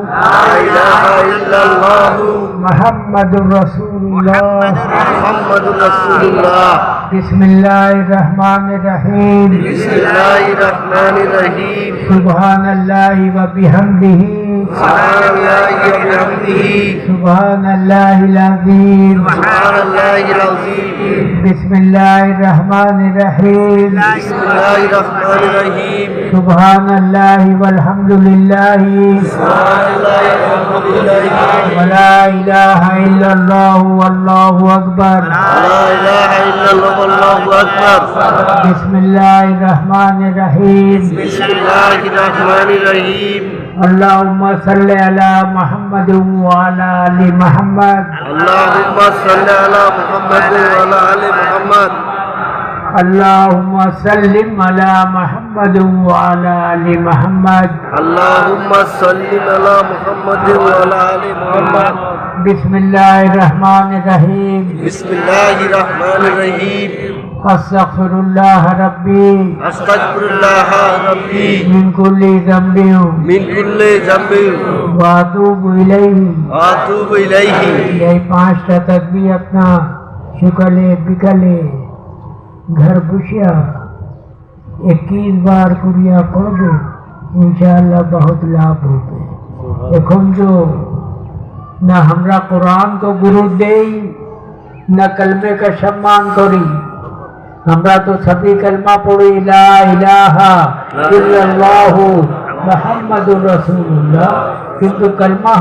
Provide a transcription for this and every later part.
لا إله إلا الله محمد رسول الله محمد رسول الله بسم الله الرحمن الرحيم بسم الله الرحمن الرحيم سبحان الله وبحمده سبحان الله وبحمده سبحان الله العظيم سبحان الله العظيم بسم الله الرحمن الرحيم بسم الله الرحمن الرحيم سبحان الله والحمد لله سبحان الله والحمد لله ولا إله إلا الله والله أكبر لا إله إلا الله والله أكبر بسم الله الرحمن الرحيم بسم الله الرحمن الرحيم اللهم صل على محمد وعلى آل محمد اللهم صل على محمد وعلى آل محمد اللهم سلم على محمد وعلى آل محمد اللهم صل على محمد وعلى آل محمد بسم الله الرحمن الرحيم بسم الله الرحمن الرحيم استغفر الله ربي أستغفر الله ربي من كل ذنب من كل ذنب وأتوب إليه وأتوب إليه یہ 5টা تسبیح اپنا شکلے بکلے گھر بشیا 21 بار کریہ پڑھو انشاءاللہ بہت لابھ ہوتے এখন جو نہ ہمرا قرآن کو گرو دے نہ کلمے کا সম্মান করি আমরা তো সবই কলমা পড়ি লা ইলাহা ইল্লাল্লাহ মুহাম্মাদুর রাসূলুল্লাহ কিন্তু কলমা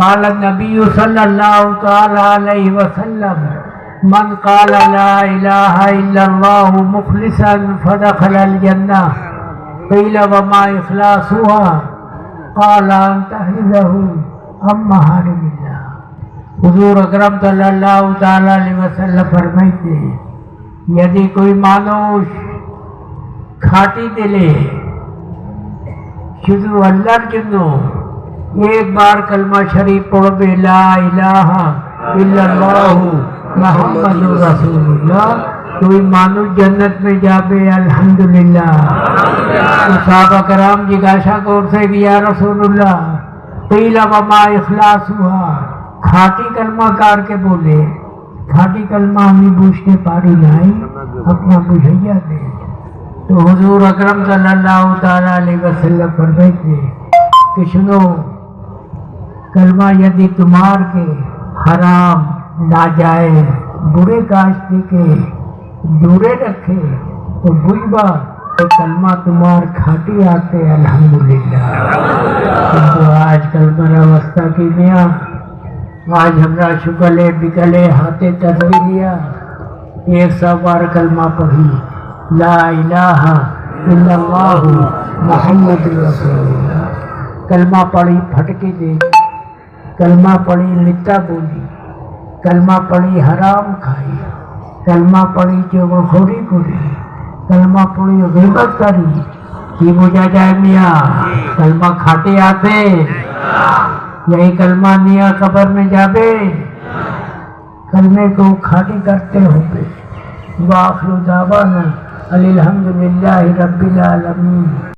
قال النبي صلى الله تعالى عليه وسلم من قال لا إله إلا الله مخلصا فدخل الجنة قيل وما إخلاصها قال أن تحفظه عن محارم الله حضور اکرم صلی اللہ تعالی علیہ وسلم فرمائتے یدی کوئی مانوش کھاٹی دلے شدو اللہ جنو ایک بار کلمہ شریف پڑھ بے لا الہ الا اللہ محمد رسول اللہ کوئی مانوش جنت میں جابے الحمدللہ صحابہ کرام جگاشا کور سے کہ یا رسول اللہ قیل وما اخلاص ہوا کھاٹی کلمہ کار کے بولے کھاٹی کلمہ ہمیں بوجھتے پاری لائی اپنا بجھیا دے تو حضور اکرم صلی اللہ تعالیٰ علیہ وسلم فرمائتے کہ سنو کلمہ یدی تمہار کے حرام ناجائز برے کاشتی کے دورے رکھے تو بجھبا تو کلمہ تمہار کھاٹی آتے الحمدللہ تو آج کلمہ راوستہ کی میاں آج ہمرا شکلے بکلے ہاتھے تسبیح لیا 100 بار کلمہ پڑھی لا الہ الا اللہ محمد رسول اللہ کلمہ پڑھی پھٹکی دے کلمہ پڑھی لتا بولی کلمہ پڑھی حرام کھائی کلمہ پڑھی چغلخوری کری کلمہ پڑھی غیبت کری کی بجھا جائے میاں کلمہ کھاٹے آتے یہی کلمہ نیا قبر میں جابے کلمے کو کھاٹی کرتے ہوتے وآخر دعوانا الحمدللہ رب العالمین.